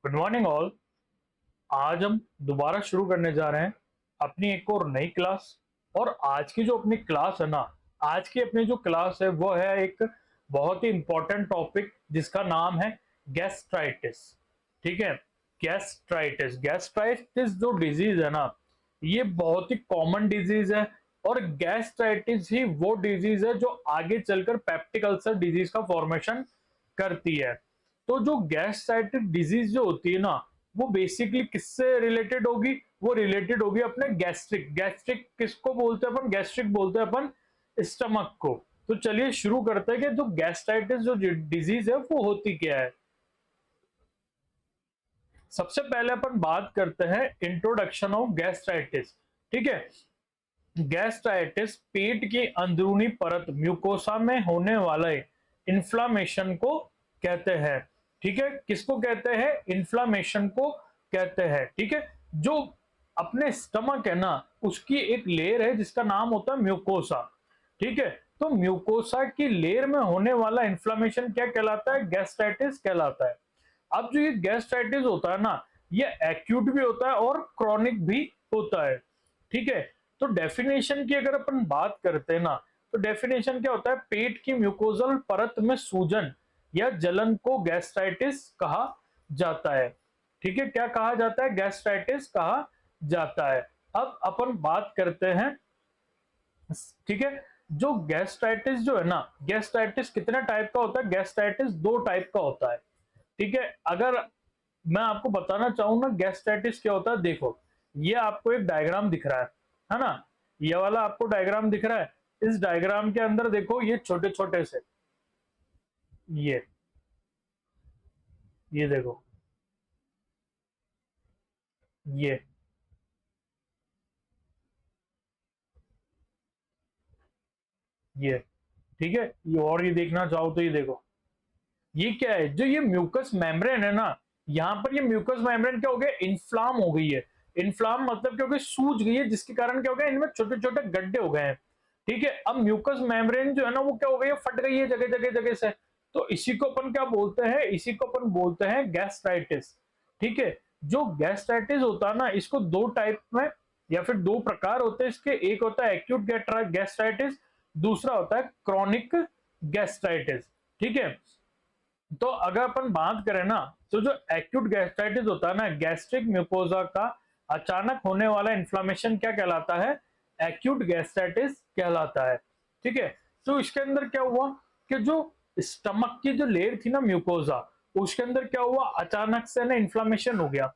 Good morning all. आज हम दोबारा शुरू करने जा रहे हैं अपनी एक और नई क्लास। और आज की जो अपनी क्लास है ना, आज की अपनी जो क्लास है वो है एक बहुत ही इंपॉर्टेंट टॉपिक जिसका नाम है गैस्ट्राइटिस। ठीक है, गैस्ट्राइटिस गैस्ट्राइटिस जो डिजीज है ना, ये बहुत ही कॉमन डिजीज है। और गैस्ट्राइटिस ही वो डिजीज है जो आगे चलकर पेप्टिक अल्सर डिजीज का फॉर्मेशन करती है। तो जो गैस्ट्राइटिस डिजीज जो होती है ना, वो बेसिकली किससे रिलेटेड होगी? वो रिलेटेड होगी अपने गैस्ट्रिक। गैस्ट्रिक किसको बोलते हैं अपन? गैस्ट्रिक बोलते हैं अपन स्टमक को। तो चलिए शुरू करते हैं कि जो गैस्ट्राइटिस जो डिजीज है वो होती क्या है। सबसे पहले अपन बात करते हैं इंट्रोडक्शन ऑफ गैस्ट्राइटिस। ठीक है, गैस्ट्राइटिस पेट की अंदरूनी परत म्यूकोसा में होने वाले इन्फ्लामेशन को कहते हैं। ठीक है, किसको कहते हैं? इन्फ्लामेशन को कहते हैं। ठीक है, जो अपने स्टमक है ना, उसकी एक लेयर है जिसका नाम होता है म्यूकोसा। ठीक है, तो म्यूकोसा की लेयर में होने वाला इन्फ्लामेशन क्या कहलाता है? गैस्ट्राइटिस कहलाता है। अब जो ये गैस्ट्राइटिस होता है ना, ये एक्यूट भी होता है और क्रॉनिक भी होता है। ठीक है, तो डेफिनेशन की अगर अपन बात करते हैं ना, तो डेफिनेशन क्या होता है? पेट की म्यूकोजल परत में सूजन या जलन को गैस्ट्राइटिस कहा जाता है। ठीक है, क्या कहा जाता है? गैस्ट्राइटिस कहा जाता है। अब अपन बात करते हैं, ठीक है, जो गैस्ट्राइटिस जो है ना, गैस्ट्राइटिस कितने टाइप का होता है? गैस्ट्राइटिस दो टाइप का होता है। ठीक है, अगर मैं आपको बताना चाहूँ ना गैस्ट्राइटिस क्या होता है, देखो ये आपको एक डायग्राम दिख रहा है ना, ये वाला आपको डायग्राम दिख रहा है। इस डायग्राम के अंदर देखो ये छोटे छोटे से, ये देखो, ये ये ठीक है, ये और ये देखना चाहो तो ये देखो, ये क्या है? जो ये म्यूकस मेम्ब्रेन है ना, यहाँ पर ये म्यूकस मेम्ब्रेन क्या हो गया? इन्फ्लाम हो गई है। इन्फ्लाम मतलब क्या हो गया? सूज गई है, जिसके कारण क्या हो गया? इनमें छोटे छोटे गड्ढे हो गए हैं। ठीक है, अब म्यूकस मेम्ब्रेन जो है ना, वो क्या हो गई है? फट गई है जगह जगह जगह से। तो इसी को अपन क्या बोलते हैं? इसी को अपन बोलते हैं गैस्ट्राइटिस। ठीक है, जो गैस्ट्राइटिस होता है ना, इसको दो टाइप में या फिर दो प्रकार होते हैं इसके। एक होता है एक्यूट गैस्ट्राइटिस, दूसरा होता है क्रॉनिक गैस्ट्राइटिस। ठीक है, तो अगर अपन बात करें ना, तो जो एक्यूट गैस्ट्राइटिस होता है ना, गैस्ट्रिक म्यूकोजा का अचानक होने वाला इन्फ्लामेशन क्या कहलाता है? एक्यूट गैस्ट्राइटिस कहलाता है। ठीक है, तो इसके अंदर क्या हुआ कि जो स्टमक की जो लेयर थी ना म्यूकोजा, उसके अंदर क्या हुआ? अचानक से ना इन्फ्लामेशन हो गया।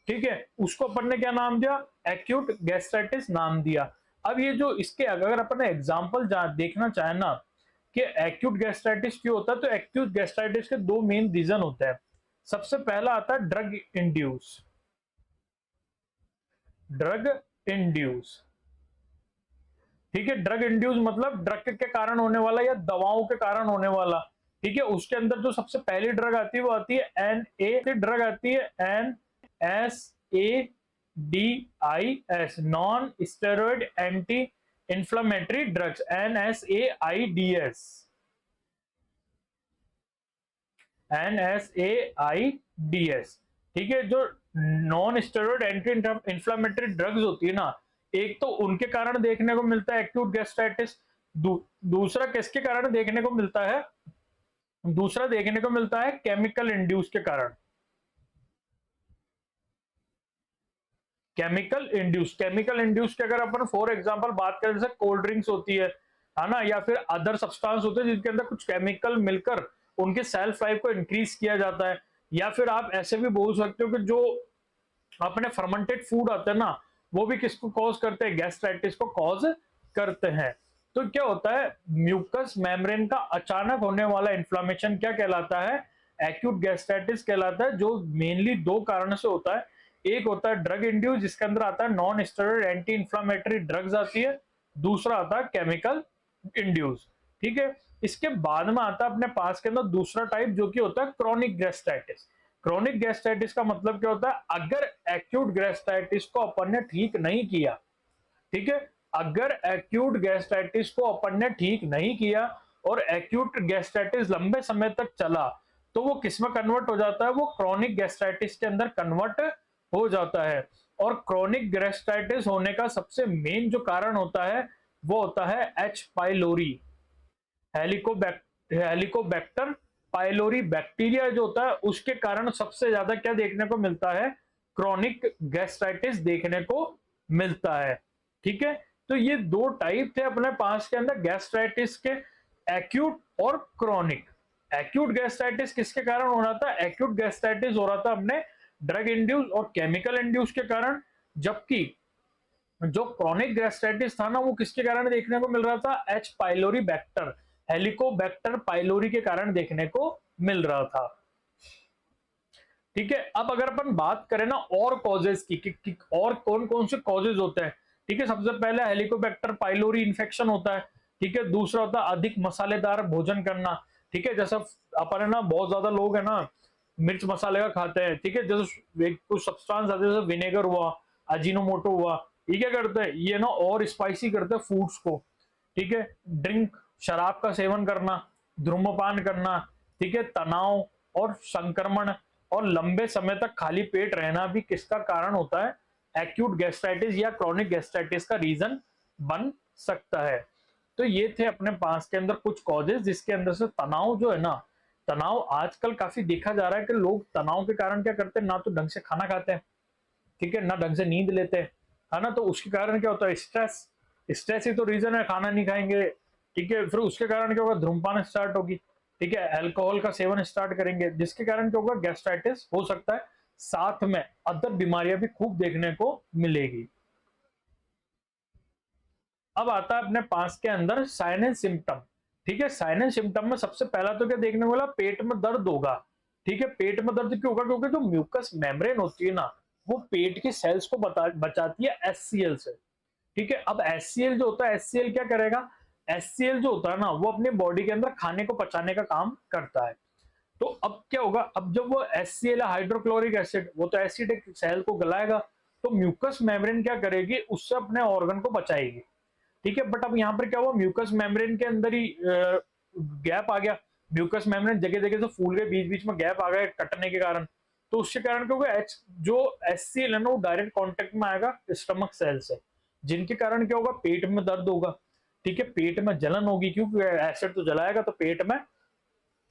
ठीक है, उसको अपन ने क्या नाम दिया? एक्यूट गैस्ट्राइटिस नाम दिया। अब ये जो इसके अगर अपन एग्जाम्पल देखना चाहे ना कि एक्यूट गैस्ट्राइटिस क्यों होता है, तो एक्यूट गैस्ट्राइटिस के दो मेन रीजन होते हैं। सबसे पहला आता है ड्रग इंड्यूस। ड्रग इंड्यूस, ठीक है, ड्रग इंड्यूस मतलब ड्रग के कारण होने वाला या दवाओं के कारण होने वाला। ठीक है, उसके अंदर जो सबसे पहली ड्रग आती है वो आती है एन ए ड्रग आती है, N S A D I S, non steroid anti inflammatory drugs, N S A I D S, NSAIDs। ठीक है, जो non steroid anti inflammatory drugs होती है ना, एक तो उनके कारण देखने को मिलता है एक्यूट गैस्ट्राइटिस। दूसरा किसके कारण देखने को मिलता है? दूसरा देखने को मिलता है केमिकल इंड्यूस के कारण। केमिकल इंड्यूस की अगर अपन फॉर एग्जांपल बात करें, जैसे कोल्ड ड्रिंक्स होती है ना, या फिर अदर सब्सटेंस होते हैं जिनके अंदर कुछ केमिकल मिलकर उनके सेल्फ लाइफ को इंक्रीज किया जाता है। या फिर आप ऐसे भी बोल सकते हो कि जो अपने फर्मेंटेड फूड आते हैं ना, वो भी किसको कॉज करते हैं? गैस्ट्राइटिस को कॉज करते हैं। तो क्या होता है? म्यूकस मेम्ब्रेन का अचानक होने वाला इन्फ्लामेशन क्या कहलाता है? एक्यूट गैस्ट्राइटिस कहलाता है, जो मेनली दो कारण से होता है। एक होता है ड्रग इंड्यूस, जिसके अंदर आता है non steroid anti inflammatory drugs आती है। दूसरा आता है केमिकल इंड्यूस। ठीक है, इसके बाद में आता है अपने पास के अंदर दूसरा टाइप, जो कि होता है क्रॉनिक गैस्ट्राइटिस। क्रॉनिक गैस्ट्राइटिस का मतलब क्या होता है? अगर एक्यूट गैस्ट्राइटिस को अपन ने ठीक नहीं किया, ठीक है, अगर एक्यूट गैस्ट्राइटिस को अपन ने ठीक नहीं किया और एक्यूट गैस्ट्राइटिस लंबे समय तक चला, तो वो किस में कन्वर्ट हो जाता है, वो क्रोनिक गैस्ट्राइटिस के अंदर कन्वर्ट हो जाता है। और क्रोनिक गैस्ट्राइटिस होने का सबसे मेन जो कारण होता है वो होता है H pylori, Helicobacter pylori bacteria जो होता है उसके कारण सबसे ज्यादा क्या देखने को मिलता है, क्रोनिक गैस्ट्राइटिस देखने को मिलता है। ठीक है, तो ये दो टाइप थे अपने पास के अंदर गैस्ट्राइटिस के, एक्यूट और क्रोनिक। एक्यूट गैस्ट्राइटिस किसके कारण हो रहा था, एक्यूट गैस्ट्राइटिस हो रहा था अपने ड्रग इंड्यूस और केमिकल इंड्यूस के कारण, जबकि जो क्रोनिक गैस्ट्राइटिस था ना वो किसके कारण देखने को मिल रहा था, एच पाइलोरी बैक्टर, हेलिकोबैक्टर पाइलोरी के कारण देखने को मिल रहा था। ठीक है, अब अगर अपन बात करें ना और कॉजेज की और कौन कौन से कॉजेज होते हैं। ठीक है, सबसे पहले हेलिकोबैक्टर पाइलोरी इन्फेक्शन होता है। ठीक है, दूसरा होता है अधिक मसालेदार भोजन करना। ठीक है, जैसा अपन है ना बहुत ज्यादा लोग है ना मिर्च मसाले का खाते हैं। ठीक है, जैसे कुछ सब्सटेंस आते हैं जैसे विनेगर हुआ, अजीनोमोटो हुआ, ये क्या करते हैं, ये ना और स्पाइसी करते हैं फूड्स को। ठीक है, ड्रिंक, शराब का सेवन करना, धूम्रपान करना, ठीक है, तनाव और संक्रमण और लंबे समय तक खाली पेट रहना भी किसका कारण होता है, एक्यूट गैस्ट्राइटिस या क्रोनिक गैस्ट्राइटिस का रीजन बन सकता है। तो ये थे अपने पास के अंदर कुछ कॉजेज, जिसके अंदर से तनाव जो है ना, तनाव आजकल काफी देखा जा रहा है कि लोग तनाव के कारण क्या करते हैं, ना तो ढंग से खाना खाते हैं, ठीक है, ना ढंग से नींद लेते हैं, है ना, तो उसके कारण क्या होता है, स्ट्रेस, स्ट्रेस ही तो रीजन है, खाना नहीं खाएंगे। ठीक है, फिर उसके कारण क्या होगा, धूम्रपान स्टार्ट होगी। ठीक है, अल्कोहल का सेवन स्टार्ट करेंगे, जिसके कारण क्या होगा, गैस्ट्राइटिस हो सकता है, साथ में अदर बीमारियां भी खूब देखने को मिलेगी। अब आता है अपने पास के अंदर साइन एंड सिम्टम। ठीक है, साइन एंड सिम्टम में सबसे पहला तो क्या देखने को मिला, पेट में दर्द होगा। ठीक है, पेट में दर्द क्यों होगा, क्योंकि जो म्यूकस मेम्ब्रेन होती है ना वो पेट की सेल्स को बचाती है एचसीएल से। ठीक है, अब एचसीएल जो होता है, एचसीएल क्या करेगा, एचसीएल जो होता है ना वो अपने बॉडी के अंदर खाने को पचाने का काम करता है। तो अब क्या होगा, अब जब वो एचसीएल हाइड्रोक्लोरिक एसिड, वो तो एसिड सेल को गलाएगा, तो म्यूकस मेम्ब्रेन क्या करेगी, उससे अपने ऑर्गन को बचाएगी। ठीक है, बट अब यहाँ पर क्या हुआ, म्यूकस मेम्ब्रेन के अंदर ही गैप आ गया, म्यूकस मेम्ब्रेन जगह जगह से फूल गए, बीच बीच में गैप आ गया कटने के कारण। तो उसके कारण क्या होगा, जो एचसीएल है ना वो डायरेक्ट कांटेक्ट में आएगा स्टमक सेल से, जिनके कारण क्या होगा, पेट में दर्द होगा। ठीक है, पेट में जलन होगी, क्योंकि एसिड तो जलाएगा तो पेट में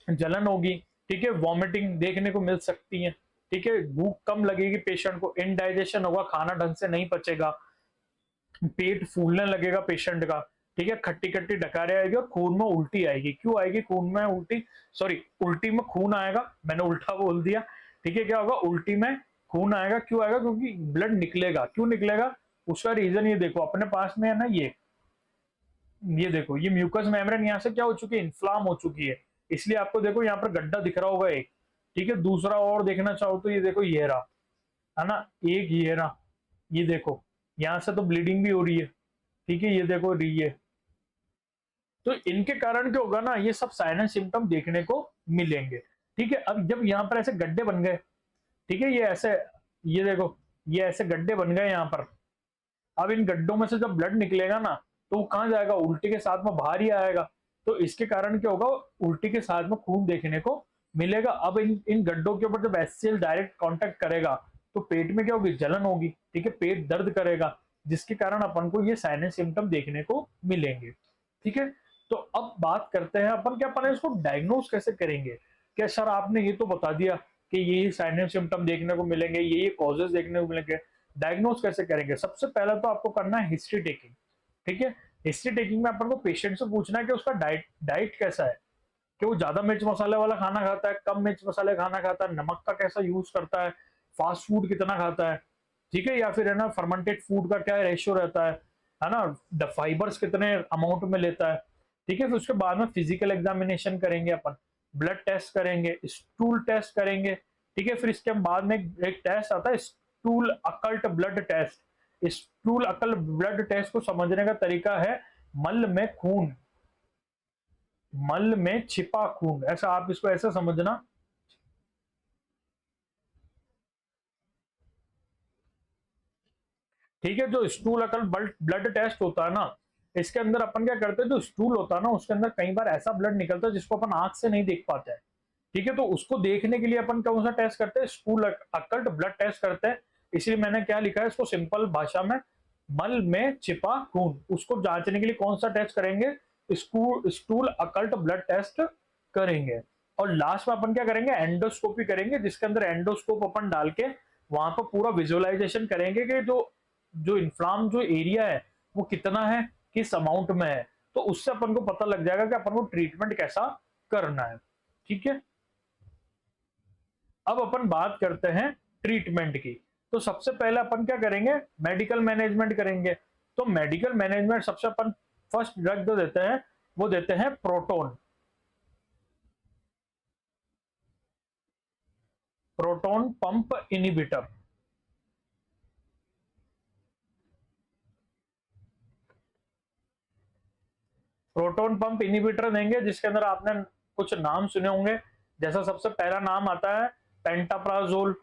जलन होगी। ठीक है, वॉमिटिंग देखने को मिल सकती है। ठीक है, भूख कम लगेगी पेशेंट को, इनडाइजेशन होगा, खाना ढंग से नहीं पचेगा, पेट फूलने लगेगा पेशेंट का। ठीक है, खट्टी खट्टी डकारे आएगी और खून में उल्टी आएगी। क्यों आएगी खून में उल्टी, सॉरी उल्टी में खून आएगा, मैंने उल्टा बोल दिया। ठीक है, क्या होगा, उल्टी में खून आएगा, क्यों आएगा, क्योंकि ब्लड निकलेगा। क्यों निकलेगा, उसका रीजन ये देखो अपने पास में है ना, ये देखो, ये म्यूकस मेम्ब्रेन यहाँ से क्या हो चुकी है, इन्फ्लाम हो चुकी है, इसलिए आपको देखो यहाँ पर गड्ढा दिख रहा होगा एक। ठीक है, दूसरा और देखना चाहो तो ये देखो, ये रहा, है ना, एक ये रहा, ये देखो, यहां से तो ब्लीडिंग भी हो रही है। ठीक है, ये देखो रही है। तो इनके कारण क्या होगा ना, ये सब साइनस सिम्टम देखने को मिलेंगे। ठीक है, अब जब यहाँ पर ऐसे गड्ढे बन गए, ठीक है, ये ऐसे, ये देखो, ये ऐसे गड्ढे बन गए यहाँ पर। अब इन गड्ढों में से जब ब्लड निकलेगा ना तो वो कहाँ जाएगा, उल्टी के साथ में बाहर ही आएगा। तो इसके कारण क्या होगा, उल्टी के साथ में खून देखने को मिलेगा। अब इन इन गड्ढों के ऊपर जब एचसीएल डायरेक्ट कांटेक्ट करेगा तो पेट में क्या होगी, जलन होगी। ठीक है, पेट दर्द करेगा, जिसके कारण अपन को ये साइनस सिम्टम देखने को मिलेंगे। ठीक है, तो अब बात करते हैं अपन, क्या अपन इसको डायग्नोज कैसे करेंगे। क्या सर आपने ये तो बता दिया कि ये साइनस सिम्टम देखने को मिलेंगे, ये कॉजेज देखने को मिलेंगे, डायग्नोज कैसे करेंगे। सबसे पहला तो आपको करना है हिस्ट्री टेकिंग। ठीक है, हिस्ट्री टेकिंग में अपन को पेशेंट से पूछना है कि उसका डाइट कैसा है, कि वो ज्यादा मिर्च मसाले वाला खाना खाता है, कम मिर्च मसाले खाना खाता है, नमक का कैसा यूज करता है, फास्ट फूड कितना खाता है। ठीक है, या फिर है ना फर्मेंटेड फूड का क्या रेशियो रहता है ना, फाइबर्स कितने अमाउंट में लेता है। ठीक है, फिर उसके बाद में फिजिकल एग्जामिनेशन करेंगे अपन, ब्लड टेस्ट करेंगे, स्टूल टेस्ट करेंगे। ठीक है, फिर इसके बाद में एक टेस्ट आता है stool occult blood test. Stool occult blood test को समझने का तरीका है, मल में खून, मल में छिपा खून, ऐसा आप इसको ऐसा समझना। ठीक है, जो स्टूल अकल ब्लड टेस्ट होता है ना, इसके अंदर अपन क्या करते हैं, जो स्टूल होता है ना उसके अंदर कई बार ऐसा ब्लड निकलता है जिसको अपन आंख से नहीं देख पाते हैं। ठीक है, तो उसको देखने के लिए अपन कौन सा टेस्ट करते हैं, स्टूल अकल्ट ब्लड टेस्ट करते हैं। इसलिए मैंने क्या लिखा है इसको सिंपल भाषा में, मल में छिपा खून, उसको जांचने के लिए कौन सा टेस्ट करेंगे, स्टूल अकल्ट ब्लड टेस्ट करेंगे। और लास्ट में अपन क्या करेंगे, एंडोस्कोपी करेंगे, जिसके अंदर एंडोस्कोप अपन डाल के वहां पर पूरा विजुअलाइजेशन करेंगे कि जो जो इन्फ्लाम जो एरिया है वो कितना है, किस अमाउंट में है। तो उससे अपन को पता लग जाएगा कि अपन को ट्रीटमेंट कैसा करना है। ठीक है, अब अपन बात करते हैं ट्रीटमेंट की। तो सबसे पहले अपन क्या करेंगे, मेडिकल मैनेजमेंट करेंगे। तो मेडिकल मैनेजमेंट सबसे अपन फर्स्ट ड्रग जो देते हैं वो देते हैं proton, proton pump inhibitor. Proton pump inhibitor देंगे, जिसके अंदर आपने कुछ नाम सुने होंगे। जैसा सबसे पहला नाम आता है पेंटाप्राजोल।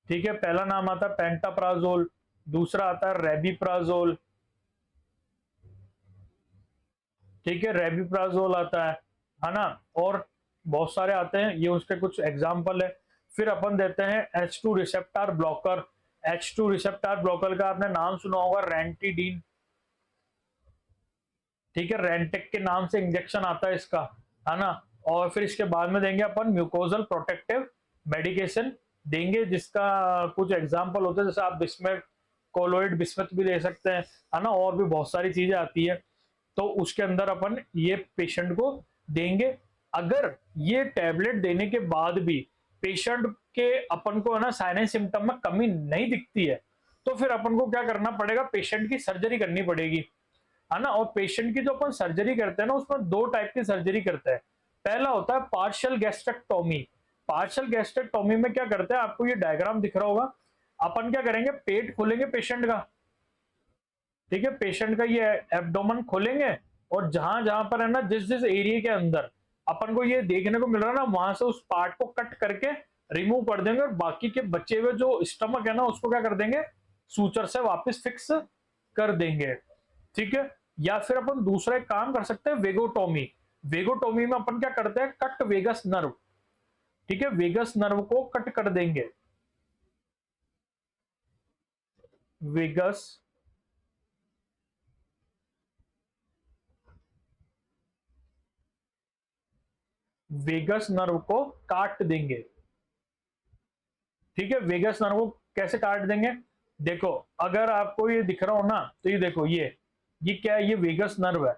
ठीक है, पहला नाम आता है पेंटाप्राजोल, दूसरा आता है रेबिप्राजोल। ठीक है, रेबिप्राजोल आता है ना, और बहुत सारे आते हैं, ये उसके कुछ एग्जाम्पल है। फिर अपन देते हैं H2 receptor blocker. H2 receptor blocker का आपने नाम सुना होगा, रेंटिडीन। ठीक है, रेंटेक के नाम से इंजेक्शन आता है इसका, है ना। और फिर इसके बाद में देंगे अपन म्यूकोजल प्रोटेक्टिव मेडिकेशन देंगे, जिसका कुछ एग्जाम्पल होते हैं, जैसे आप बिस्मेट, कोलोइड बिस्मथ भी ले सकते हैं, है ना, और भी बहुत सारी चीजें आती है। तो उसके अंदर अपन ये पेशेंट को देंगे। अगर ये टैबलेट देने के बाद भी पेशेंट के अपन को है ना साइनस सिम्टम में कमी नहीं दिखती है, तो फिर अपन को क्या करना पड़ेगा, पेशेंट की सर्जरी करनी पड़ेगी, है ना। और पेशेंट की जो अपन सर्जरी करते हैं ना, उसमें दो टाइप की सर्जरी करते हैं। पहला होता है पार्शियल गैस्ट्रेक्टोमी। पार्शियल गैस्ट्रेक्टोमी में क्या करते हैं, आपको ये डायग्राम दिख रहा होगा। अपन क्या करेंगे, पेट खोलेंगे पेशेंट का। ठीक है, पेशेंट का ये एब्डोमेन खोलेंगे, और जहां जहां पर है ना, जिस जिस एरिया के अंदर अपन को ये देखने को मिल रहा है ना, वहां से उस पार्ट को कट करके रिमूव कर देंगे, और बाकी के बचे हुए जो स्टमक है ना, उसको क्या कर देंगे, सूचर से वापस फिक्स कर देंगे। ठीक है, या फिर अपन दूसरा एक काम कर सकते हैं, वेगोटोमी। वेगोटोमी में अपन क्या करते हैं, कट वेगस नर्व। ठीक है, वेगस नर्व को कट कर देंगे, वेगस वेगस नर्व को काट देंगे। ठीक है, वेगस नर्व को कैसे काट देंगे, देखो अगर आपको ये दिख रहा हो ना, तो ये देखो, ये क्या है, ये वेगस नर्व है।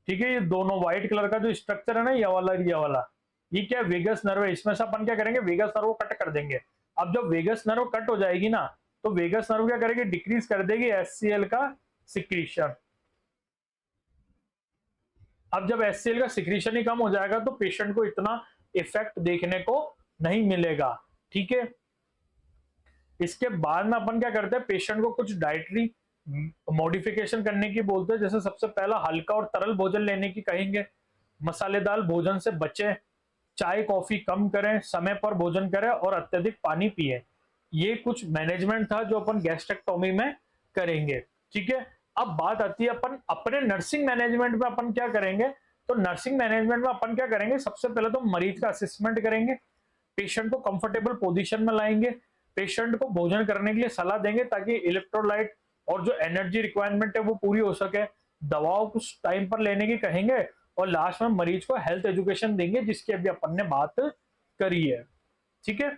ठीक है, ये दोनों व्हाइट कलर का जो स्ट्रक्चर है ना, ये वाला ये क्या है, वेगस नर्व है। इसमें से अपन क्या करेंगे, वेगस नर्व को कट कर देंगे। अब जब वेगस नर्व कट हो जाएगी ना, तो वेगस नर्व क्या करेगी, डिक्रीज कर देगी HCl का सिक्रीशन। अब जब HCl का सिक्रीशन ही कम हो जाएगा, तो पेशेंट को इतना इफेक्ट देखने को नहीं मिलेगा। ठीक है, इसके बाद में अपन क्या करते हैं, पेशेंट को कुछ डाइटरी मॉडिफिकेशन करने की बोलते हैं। जैसे सबसे पहला हल्का और तरल भोजन लेने की कहेंगे, मसालेदार भोजन से बचें, चाय कॉफी कम करें, समय पर भोजन करें, और अत्यधिक पानी पिए। ये कुछ मैनेजमेंट था जो अपन गैस्ट्रेक्टोमी में करेंगे। ठीक है, अब बात आती है अपन अपने नर्सिंग मैनेजमेंट में अपन क्या करेंगे। तो नर्सिंग मैनेजमेंट में अपन क्या करेंगे, सबसे पहले तो मरीज का असेसमेंट करेंगे, पेशेंट को कंफर्टेबल पोजीशन में लाएंगे, पेशेंट को भोजन करने के लिए सलाह देंगे ताकि इलेक्ट्रोलाइट और जो एनर्जी रिक्वायरमेंट है वो पूरी हो सके, दवाओं कुछ टाइम पर लेने की कहेंगे, और लास्ट में मरीज को हेल्थ एजुकेशन देंगे, जिसकी अभी अपन ने बात करी है। ठीक है,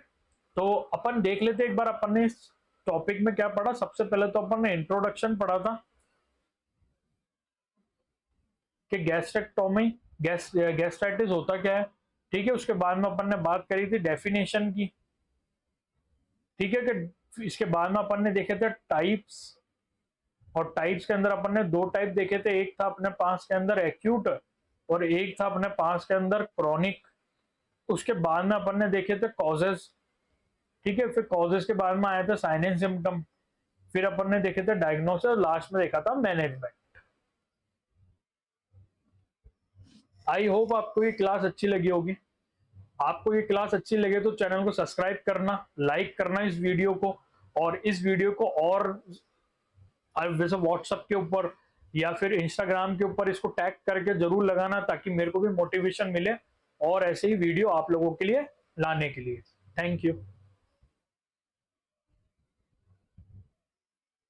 तो अपन देख लेते एक बार अपन ने इस टॉपिक में क्या पढ़ा। सबसे पहले तो अपन ने इंट्रोडक्शन पढ़ा था कि गैस्ट्रेक्टोमी, गैस्ट्राइटिस होता क्या है। ठीक है, उसके बाद में अपन ने बात करी थी डेफिनेशन की। ठीक है, कि इसके बाद में अपन ने देखे थे टाइप्स, और टाइप्स के अंदर अपन ने दो टाइप देखे थे, एक था अपने पास के अंदर एक्यूट, और एक था अपने पास के अंदर क्रॉनिक। उसके बाद में अपन ने देखे थे कॉजेस। ठीक है, फिर कॉजेस के बाद में आया था साइन एंड सिम्टम, फिर अपन ने देखे थे डायग्नोसिस, लास्ट में देखा था मैनेजमेंट। आई होप आपको ये क्लास अच्छी लगी होगी। आपको ये क्लास अच्छी लगे तो चैनल को सब्सक्राइब करना, लाइक करना इस वीडियो को, और इस वीडियो को और वैसे व्हाट्सएप के ऊपर या फिर इंस्टाग्राम के ऊपर इसको टैग करके जरूर लगाना, ताकि मेरे को भी मोटिवेशन मिले और ऐसे ही वीडियो आप लोगों के लिए लाने के लिए। Thank you.